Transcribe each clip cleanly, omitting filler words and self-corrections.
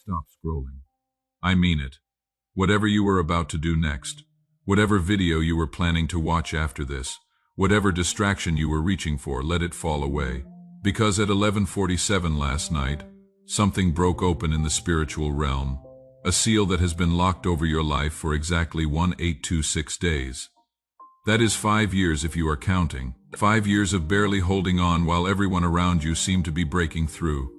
Stop scrolling. I mean it. Whatever you are about to do next, whatever video you were planning to watch after this, whatever distraction you were reaching for, let it fall away. Because at 11:47 last night, something broke open in the spiritual realm, a seal that has been locked over your life for exactly 1826 days. That is 5 years if you are counting. 5 years of barely holding on while everyone around you seemed to be breaking through.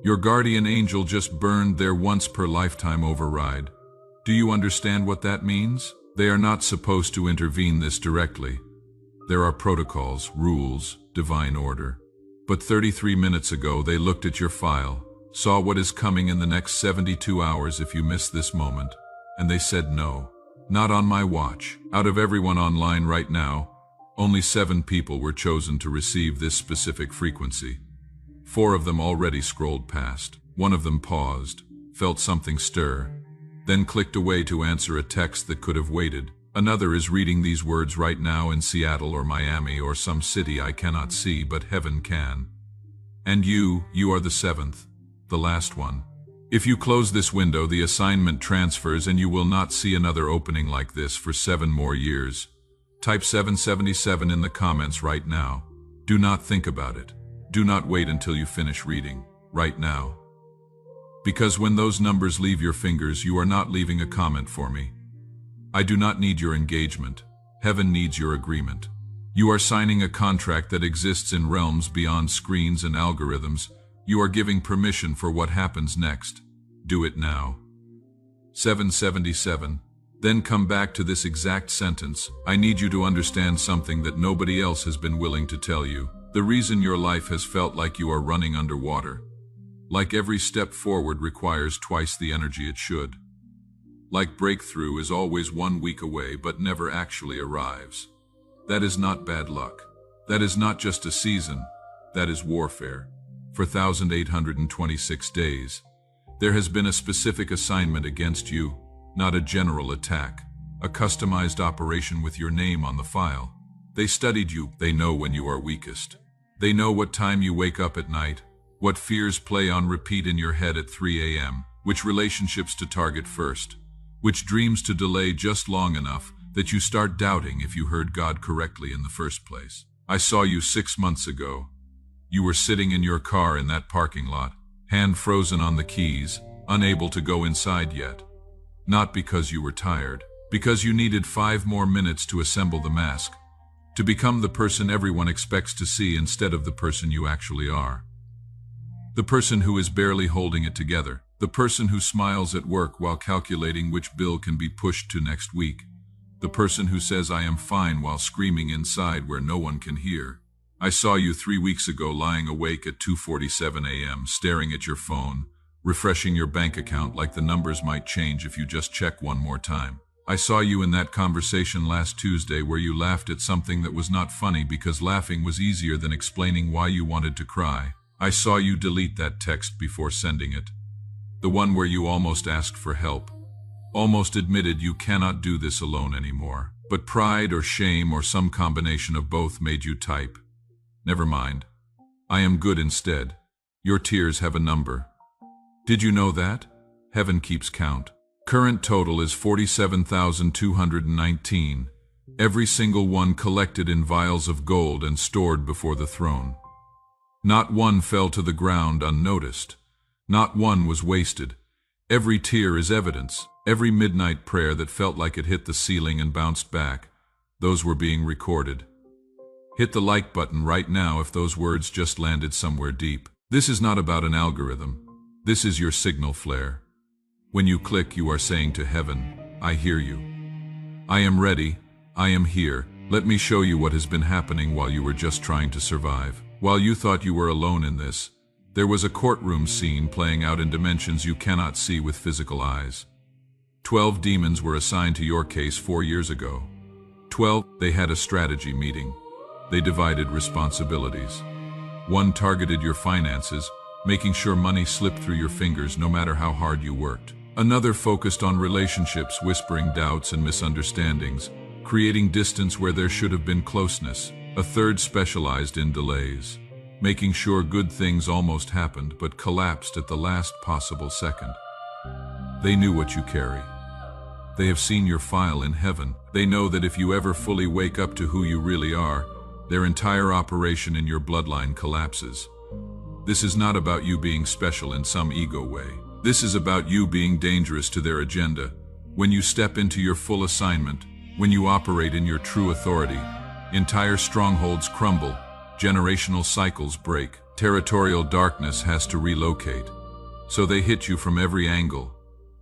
Your guardian angel just burned their once-per-lifetime override. Do you understand what that means? They are not supposed to intervene this directly. There are protocols, rules, divine order. But 33 minutes ago they looked at your file, saw what is coming in the next 72 hours if you miss this moment, and they said no. Not on my watch. Out of everyone online right now, only 7 people were chosen to receive this specific frequency. 4 of them already scrolled past. 1 of them paused, felt something stir, then clicked away to answer a text that could have waited. Another is reading these words right now in Seattle or Miami or some city I cannot see, but heaven can. And you are the 7th, the last one. If you close this window, the assignment transfers and you will not see another opening like this for 7 more years. Type 777 in the comments right now. Do not think about it. Do not wait until you finish reading. Right now. Because when those numbers leave your fingers, you are not leaving a comment for me. I do not need your engagement. Heaven needs your agreement. You are signing a contract that exists in realms beyond screens and algorithms. You are giving permission for what happens next. Do it now. 777. Then come back to this exact sentence. I need you to understand something that nobody else has been willing to tell you. The reason your life has felt like you are running underwater. Like every step forward requires twice the energy it should. Like breakthrough is always 1 week away but never actually arrives. That is not bad luck. That is not just a season. That is warfare. For 1826 days, there has been a specific assignment against you, not a general attack, a customized operation with your name on the file. They studied you. They know when you are weakest. They know what time you wake up at night, what fears play on repeat in your head at 3 a.m., which relationships to target first, which dreams to delay just long enough that you start doubting if you heard God correctly in the first place. I saw you 6 months ago. You were sitting in your car in that parking lot, hand frozen on the keys, unable to go inside yet. Not because you were tired, because you needed 5 more minutes to assemble the mask, to become the person everyone expects to see instead of the person you actually are. The person who is barely holding it together. The person who smiles at work while calculating which bill can be pushed to next week. The person who says I am fine while screaming inside where no one can hear. I saw you 3 weeks ago lying awake at 2:47 a.m. staring at your phone, refreshing your bank account like the numbers might change if you just check one more time. I saw you in that conversation last Tuesday where you laughed at something that was not funny because laughing was easier than explaining why you wanted to cry. I saw you delete that text before sending it. The one where you almost asked for help, almost admitted you cannot do this alone anymore. But pride or shame or some combination of both made you type. Never mind. I am good instead. Your tears have a number. Did you know that? Heaven keeps count. Current total is 47,219. Every single one collected in vials of gold and stored before the throne. Not one fell to the ground unnoticed. Not one was wasted. Every tear is evidence. Every midnight prayer that felt like it hit the ceiling and bounced back, those were being recorded. Hit the like button right now if those words just landed somewhere deep. This is not about an algorithm. This is your signal flare. When you click, you are saying to heaven, I hear you. I am ready. I am here. Let me show you what has been happening while you were just trying to survive. While you thought you were alone in this, there was a courtroom scene playing out in dimensions you cannot see with physical eyes. 12 demons were assigned to your case 4 years ago. 12, they had a strategy meeting. They divided responsibilities. One targeted your finances, making sure money slipped through your fingers no matter how hard you worked. Another focused on relationships, whispering doubts and misunderstandings, creating distance where there should have been closeness. A third specialized in delays, making sure good things almost happened but collapsed at the last possible second. They knew what you carry. They have seen your file in heaven. They know that if you ever fully wake up to who you really are, their entire operation in your bloodline collapses. This is not about you being special in some ego way. This is about you being dangerous to their agenda. When you step into your full assignment, when you operate in your true authority, entire strongholds crumble, generational cycles break, territorial darkness has to relocate. So they hit you from every angle: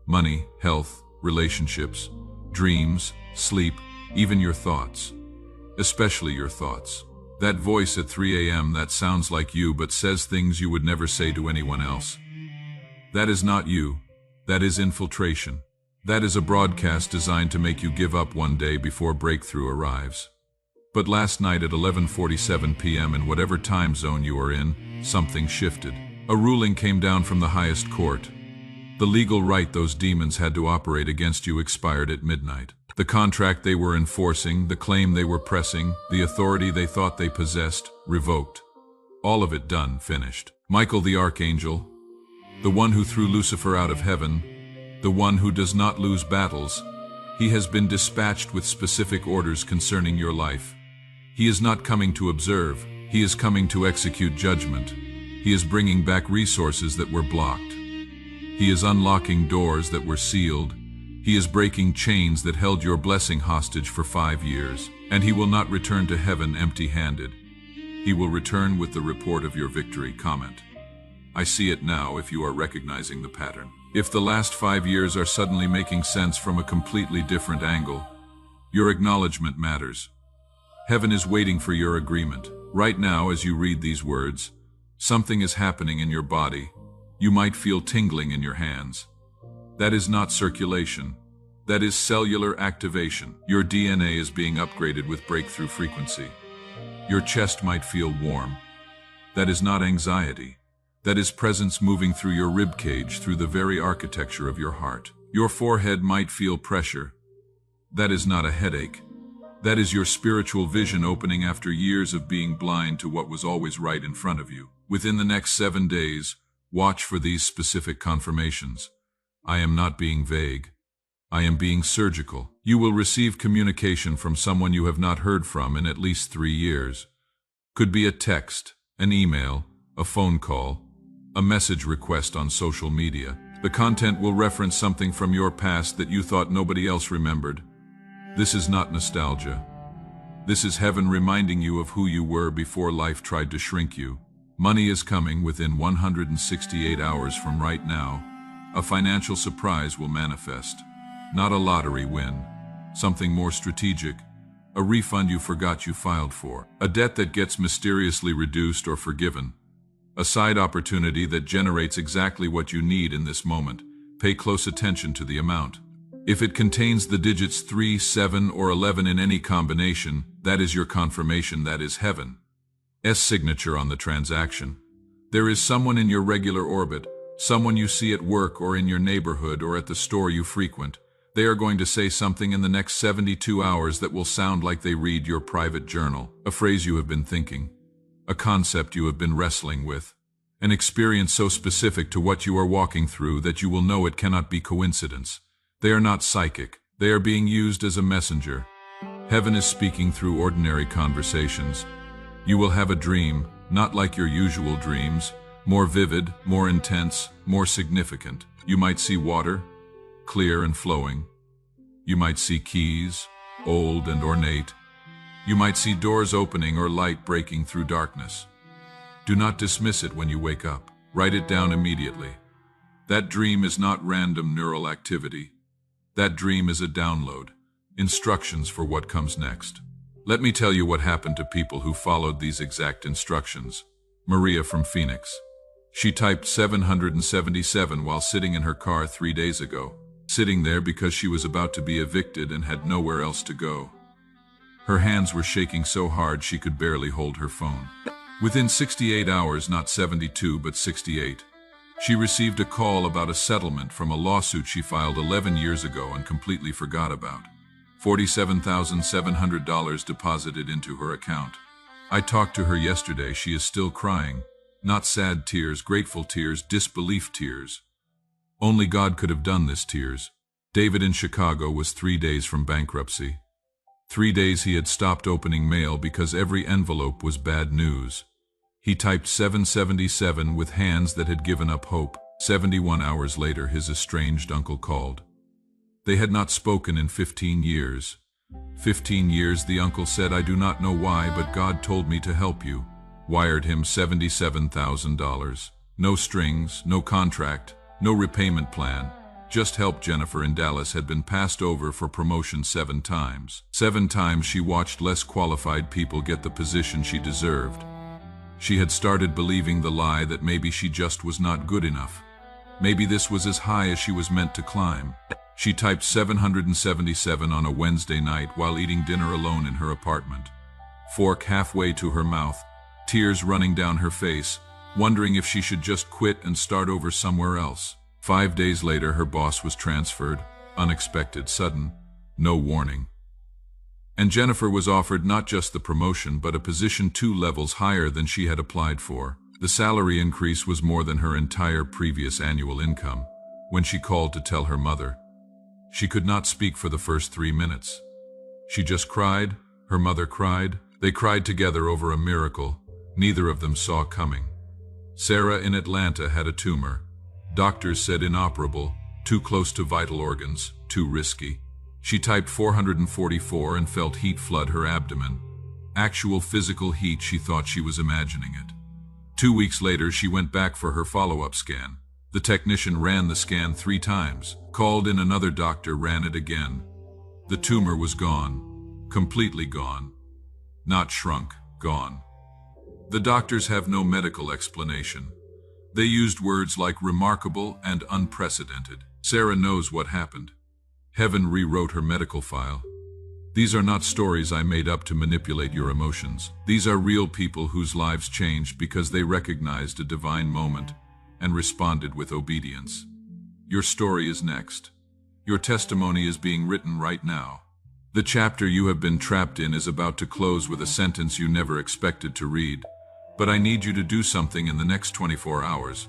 money, health, relationships, dreams, sleep, even your thoughts. Especially your thoughts. That voice at 3 a.m. that sounds like you but says things you would never say to anyone else. That is not you. That is infiltration. That is a broadcast designed to make you give up one day before breakthrough arrives. But last night at 11:47 p.m. in whatever time zone you are in, something shifted. A ruling came down from the highest court. The legal right those demons had to operate against you expired at midnight. The contract they were enforcing, the claim they were pressing, the authority they thought they possessed, revoked. All of it done, finished. Michael the archangel, the one who threw Lucifer out of heaven, the one who does not lose battles, he has been dispatched with specific orders concerning your life. He is not coming to observe, he is coming to execute judgment. He is bringing back resources that were blocked. He is unlocking doors that were sealed. He is breaking chains that held your blessing hostage for 5 years, and he will not return to heaven empty-handed. He will return with the report of your victory. Comment. I see it now if you are recognizing the pattern. If the last 5 years are suddenly making sense from a completely different angle, your acknowledgement matters. Heaven is waiting for your agreement. Right now, as you read these words, something is happening in your body. You might feel tingling in your hands. That is not circulation. That is cellular activation. Your DNA is being upgraded with breakthrough frequency. Your chest might feel warm. That is not anxiety. That is presence moving through your rib cage, through the very architecture of your heart. Your forehead might feel pressure. That is not a headache. That is your spiritual vision opening after years of being blind to what was always right in front of you. Within the next 7 days, watch for these specific confirmations. I am not being vague. I am being surgical. You will receive communication from someone you have not heard from in at least 3 years. Could be a text, an email, a phone call, a message request on social media. The content will reference something from your past that you thought nobody else remembered. This is not nostalgia. This is heaven reminding you of who you were before life tried to shrink you. Money is coming within 168 hours from right now. A financial surprise will manifest. Not a lottery win. Something more strategic. A refund you forgot you filed for. A debt that gets mysteriously reduced or forgiven. A side opportunity that generates exactly what you need in this moment. Pay close attention to the amount. If it contains the digits 3, 7, or 11 in any combination, that is your confirmation. That is heaven's signature on the transaction. There is someone in your regular orbit, someone you see at work or in your neighborhood or at the store you frequent. They are going to say something in the next 72 hours that will sound like they read your private journal. A phrase you have been thinking. A concept you have been wrestling with. An experience so specific to what you are walking through that you will know it cannot be coincidence. They are not psychic. They are being used as a messenger. Heaven is speaking through ordinary conversations. You will have a dream, not like your usual dreams, more vivid, more intense, more significant. You might see water, clear and flowing. You might see keys, old and ornate. You might see doors opening or light breaking through darkness. Do not dismiss it when you wake up. Write it down immediately. That dream is not random neural activity. That dream is a download, instructions for what comes next. Let me tell you what happened to people who followed these exact instructions. Maria from Phoenix. She typed 777 while sitting in her car 3 days ago, sitting there because she was about to be evicted and had nowhere else to go. Her hands were shaking so hard she could barely hold her phone. Within 68 hours, not 72 but 68, she received a call about a settlement from a lawsuit she filed 11 years ago and completely forgot about. $47,700 deposited into her account. I talked to her yesterday. She is still crying. Not sad tears, grateful tears, disbelief tears. Only God could have done this tears. David in Chicago was 3 days from bankruptcy. 3 days he had stopped opening mail because every envelope was bad news. He typed 777 with hands that had given up hope. 71 hours later, his estranged uncle called. They had not spoken in 15 years. 15 years, the uncle said, I do not know why, but God told me to help you. Wired him $77,000. No strings, no contract, no repayment plan. Just help. Jennifer in Dallas had been passed over for promotion 7 times. 7 times she watched less qualified people get the position she deserved. She had started believing the lie that maybe she just was not good enough. Maybe this was as high as she was meant to climb. She typed 777 on a Wednesday night while eating dinner alone in her apartment. Fork halfway to her mouth, tears running down her face, wondering if she should just quit and start over somewhere else. 5 days later, her boss was transferred. Unexpected, sudden, no warning. And Jennifer was offered not just the promotion, but a position 2 levels higher than she had applied for. The salary increase was more than her entire previous annual income. When she called to tell her mother, she could not speak for the first 3 minutes. She just cried. Her mother cried. They cried together over a miracle neither of them saw coming. Sarah in Atlanta had a tumor. Doctors said inoperable, too close to vital organs, too risky. She typed 444 and felt heat flood her abdomen. Actual physical heat. She thought she was imagining it. 2 weeks later, she went back for her follow-up scan. The technician ran the scan 3 times, called in another doctor, ran it again. The tumor was gone. Completely gone. Not shrunk, gone. The doctors have no medical explanation. They used words like remarkable and unprecedented. Sarah knows what happened. Heaven rewrote her medical file. These are not stories I made up to manipulate your emotions. These are real people whose lives changed because they recognized a divine moment and responded with obedience. Your story is next. Your testimony is being written right now. The chapter you have been trapped in is about to close with a sentence you never expected to read. But I need you to do something in the next 24 hours.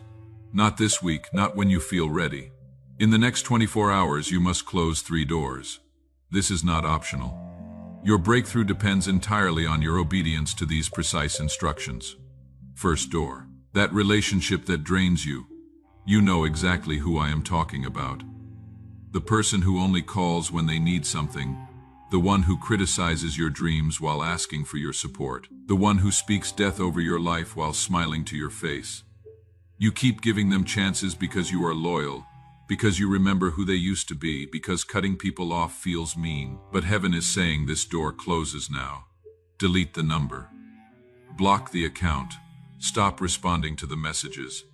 Not this week, not when you feel ready. In the next 24 hours, you must close 3 doors. This is not optional. Your breakthrough depends entirely on your obedience to these precise instructions. First door. That relationship that drains you. You know exactly who I am talking about. The person who only calls when they need something. The one who criticizes your dreams while asking for your support. The one who speaks death over your life while smiling to your face. You keep giving them chances because you are loyal, because you remember who they used to be, because cutting people off feels mean. But heaven is saying this door closes now. Delete the number. Block the account. Stop responding to the messages.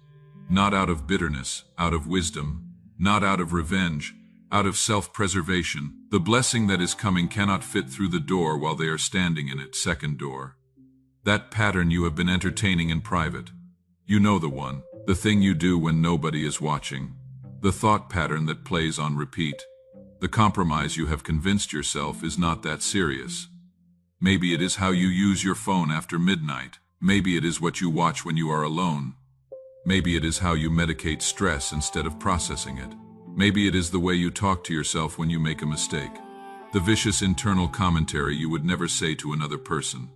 Not out of bitterness, out of wisdom. Not out of revenge, out of self-preservation. The blessing that is coming cannot fit through the door while they are standing in it. Second door. That pattern you have been entertaining in private. You know the one. The thing you do when nobody is watching. The thought pattern that plays on repeat. The compromise you have convinced yourself is not that serious. Maybe it is how you use your phone after midnight. Maybe it is what you watch when you are alone. Maybe it is how you medicate stress instead of processing it. Maybe it is the way you talk to yourself when you make a mistake. The vicious internal commentary you would never say to another person.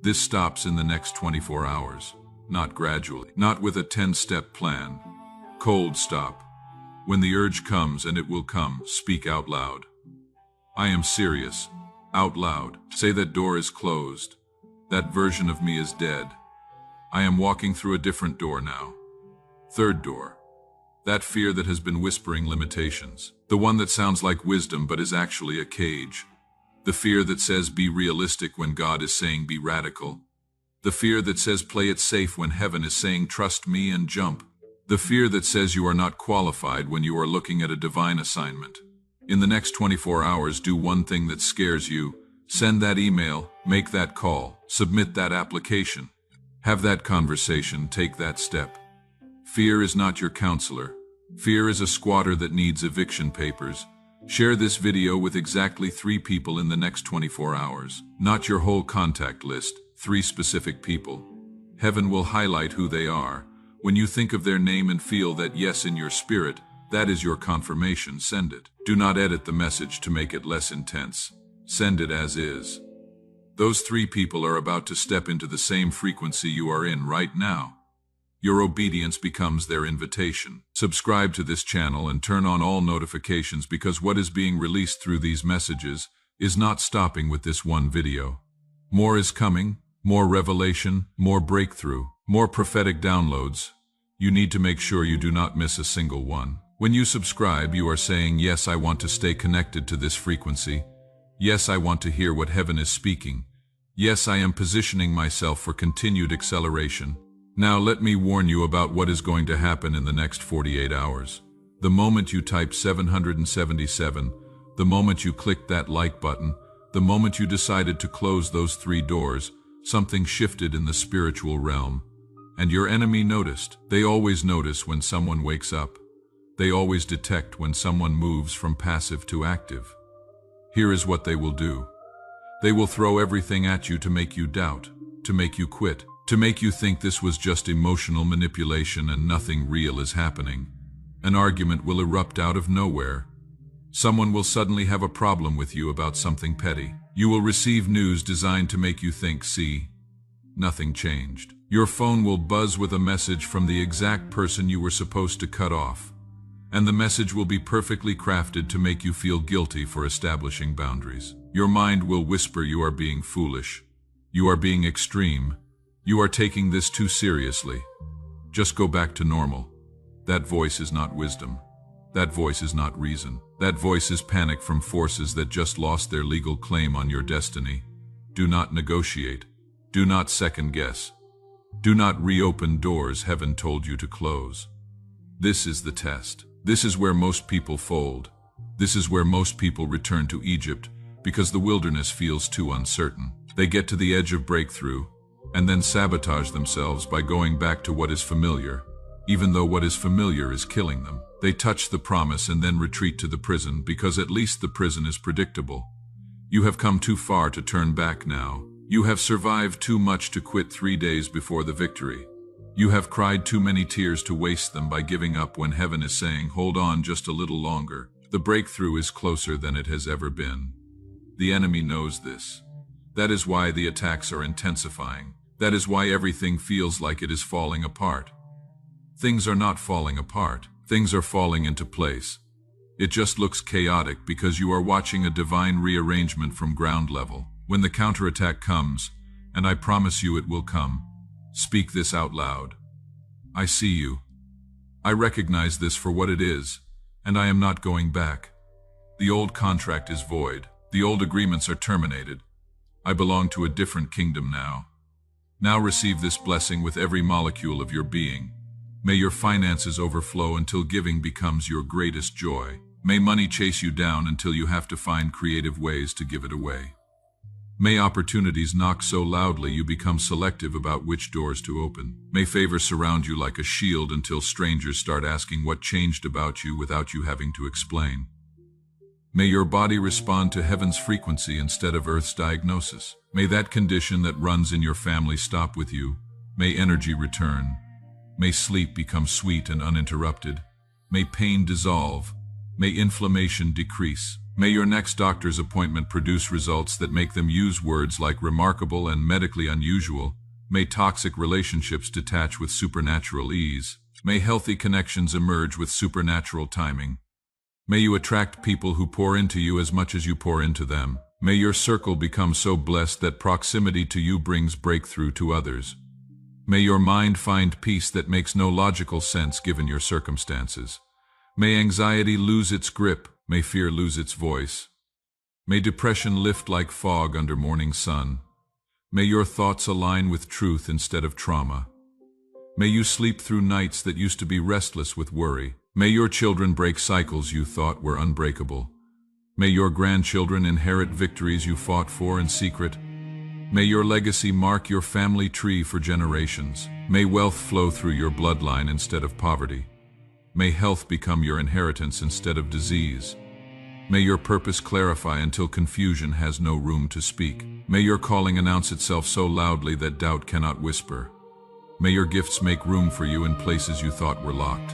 This stops in the next 24 hours. Not gradually. Not with a 10-step plan. Cold stop. When the urge comes, and it will come, speak out loud. I am serious. Out loud. Say that door is closed. That version of me is dead. I am walking through a different door now. Third door. That fear that has been whispering limitations. The one that sounds like wisdom but is actually a cage. The fear that says be realistic when God is saying be radical. The fear that says play it safe when heaven is saying trust me and jump. The fear that says you are not qualified when you are looking at a divine assignment. In the next 24 hours, do one thing that scares you. Send that email, make that call, submit that application. Have that conversation, take that step. Fear is not your counselor. Fear is a squatter that needs eviction papers. Share this video with exactly 3 people in the next 24 hours. Not your whole contact list. 3 specific people. Heaven will highlight who they are. When you think of their name and feel that yes in your spirit, that is your confirmation. Send it. Do not edit the message to make it less intense. Send it as is. Those 3 people are about to step into the same frequency you are in right now. Your obedience becomes their invitation. Subscribe to this channel and turn on all notifications, because what is being released through these messages is not stopping with this one video. More is coming, more revelation, more breakthrough, more prophetic downloads. You need to make sure you do not miss a single one. When you subscribe, you are saying, yes, I want to stay connected to this frequency. Yes, I want to hear what heaven is speaking. Yes, I am positioning myself for continued acceleration. Now let me warn you about what is going to happen in the next 48 hours. The moment you type 777, the moment you clicked that like button, the moment you decided to close those 3 doors, something shifted in the spiritual realm. And your enemy noticed. They always notice when someone wakes up. They always detect when someone moves from passive to active. Here is what they will do. They will throw everything at you to make you doubt, to make you quit, to make you think this was just emotional manipulation and nothing real is happening. An argument will erupt out of nowhere. Someone will suddenly have a problem with you about something petty. You will receive news designed to make you think, see, nothing changed. Your phone will buzz with a message from the exact person you were supposed to cut off. And the message will be perfectly crafted to make you feel guilty for establishing boundaries. Your mind will whisper you are being foolish. You are being extreme. You are taking this too seriously. Just go back to normal. That voice is not wisdom. That voice is not reason. That voice is panic from forces that just lost their legal claim on your destiny. Do not negotiate. Do not second guess. Do not reopen doors heaven told you to close. This is the test. This is where most people fold. This is where most people return to Egypt, because the wilderness feels too uncertain. They get to the edge of breakthrough, and then sabotage themselves by going back to what is familiar, even though what is familiar is killing them. They touch the promise and then retreat to the prison, because at least the prison is predictable. You have come too far to turn back now. You have survived too much to quit 3 days before the victory. You have cried too many tears to waste them by giving up when heaven is saying, hold on just a little longer. The breakthrough is closer than it has ever been. The enemy knows this. That is why the attacks are intensifying. That is why everything feels like it is falling apart. Things are not falling apart. Things are falling into place. It just looks chaotic because you are watching a divine rearrangement from ground level. When the counterattack comes, and I promise you it will come, speak this out loud. I see you. I recognize this for what it is, and I am not going back. The old contract is void. The old agreements are terminated. I belong to a different kingdom now. Now receive this blessing with every molecule of your being. May your finances overflow until giving becomes your greatest joy. May money chase you down until you have to find creative ways to give it away. May opportunities knock so loudly you become selective about which doors to open. May favor surround you like a shield until strangers start asking what changed about you without you having to explain. May your body respond to heaven's frequency instead of earth's diagnosis. May that condition that runs in your family stop with you. May energy return. May sleep become sweet and uninterrupted. May pain dissolve. May inflammation decrease. May your next doctor's appointment produce results that make them use words like remarkable and medically unusual. May toxic relationships detach with supernatural ease. May healthy connections emerge with supernatural timing. May you attract people who pour into you as much as you pour into them. May your circle become so blessed that proximity to you brings breakthrough to others. May your mind find peace that makes no logical sense given your circumstances. May anxiety lose its grip. May fear lose its voice. May depression lift like fog under morning sun. May your thoughts align with truth instead of trauma. May you sleep through nights that used to be restless with worry. May your children break cycles you thought were unbreakable. May your grandchildren inherit victories you fought for in secret. May your legacy mark your family tree for generations. May wealth flow through your bloodline instead of poverty. May health become your inheritance instead of disease. May your purpose clarify until confusion has no room to speak. May your calling announce itself so loudly that doubt cannot whisper. May your gifts make room for you in places you thought were locked.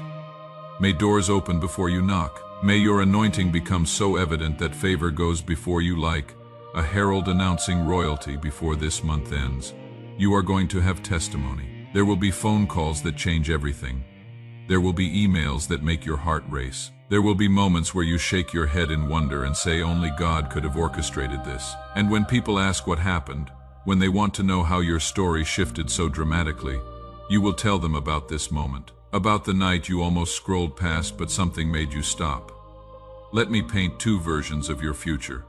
May doors open before you knock. May your anointing become so evident that favor goes before you like a herald announcing royalty before this month ends. You are going to have testimony. There will be phone calls that change everything. There will be emails that make your heart race. There will be moments where you shake your head in wonder and say only God could have orchestrated this. And when people ask what happened, when they want to know how your story shifted so dramatically, you will tell them about this moment, about the night you almost scrolled past but something made you stop. Let me paint two versions of your future.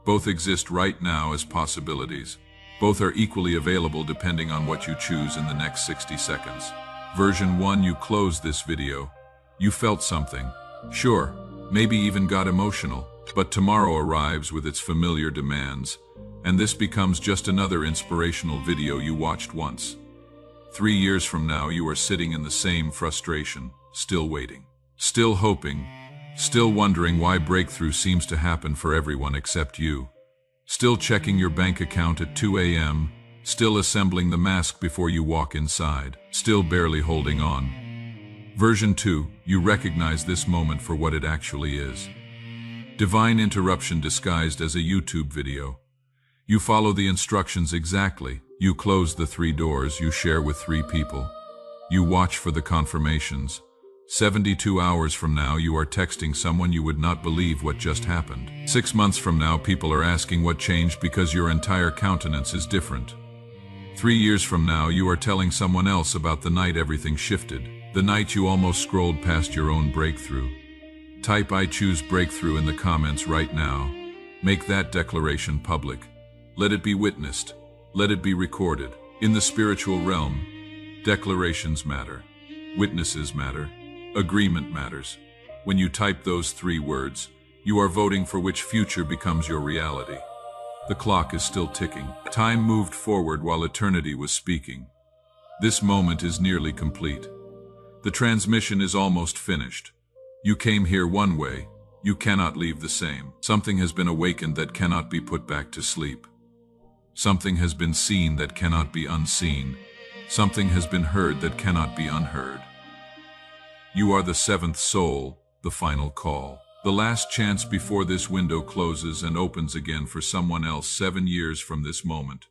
Both exist right now as possibilities. Both are equally available depending on what you choose in the next 60 seconds. Version 1, you closed this video. You felt something. Sure, maybe even got emotional. But tomorrow arrives with its familiar demands, and this becomes just another inspirational video you watched once. 3 years from now, you are sitting in the same frustration, still waiting, still hoping, still wondering why breakthrough seems to happen for everyone except you. Still checking your bank account at 2 a.m., still assembling the mask before you walk inside, still barely holding on. Version 2, you recognize this moment for what it actually is. Divine interruption disguised as a YouTube video. You follow the instructions exactly. You close the 3 doors you share with 3 people. You watch for the confirmations. 72 hours from now, you are texting someone you would not believe what just happened. 6 months from now, people are asking what changed because your entire countenance is different. 3 years from now, you are telling someone else about the night everything shifted, the night you almost scrolled past your own breakthrough. Type "I choose breakthrough" in the comments right now. Make that declaration public. Let it be witnessed. Let it be recorded. In the spiritual realm, declarations matter. Witnesses matter. Agreement matters. When you type those 3 words, you are voting for which future becomes your reality. The clock is still ticking. Time moved forward while eternity was speaking. This moment is nearly complete. The transmission is almost finished. You came here one way. You cannot leave the same. Something has been awakened that cannot be put back to sleep. Something has been seen that cannot be unseen. Something has been heard that cannot be unheard. You are the 7th soul, the final call. The last chance before this window closes and opens again for someone else 7 years from this moment.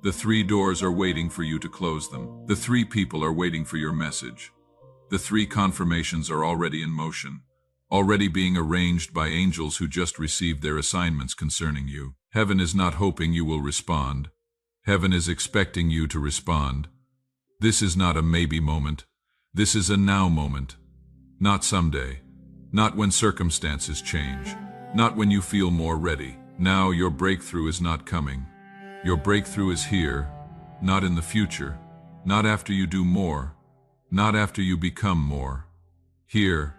The 3 doors are waiting for you to close them. The 3 people are waiting for your message. The 3 confirmations are already in motion, already being arranged by angels who just received their assignments concerning you. Heaven is not hoping you will respond. Heaven is expecting you to respond. This is not a maybe moment. This is a now moment. Not someday. Not when circumstances change. Not when you feel more ready. Now your breakthrough is not coming. Your breakthrough is here, not in the future, not after you do more, not after you become more. Here,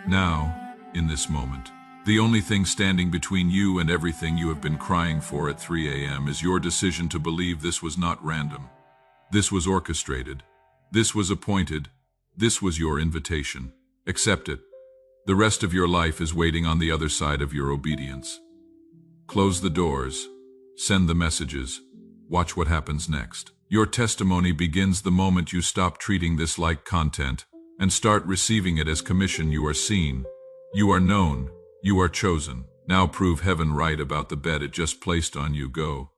now, in this moment. The only thing standing between you and everything you have been crying for at 3 a.m. is your decision to believe this was not random. This was orchestrated. This was appointed. This was your invitation. Accept it. The rest of your life is waiting on the other side of your obedience. Close the doors. Send the messages. Watch what happens next. Your testimony begins the moment you stop treating this like content and start receiving it as commission. You are seen. You are known. You are chosen. Now prove heaven right about the bet it just placed on you. Go.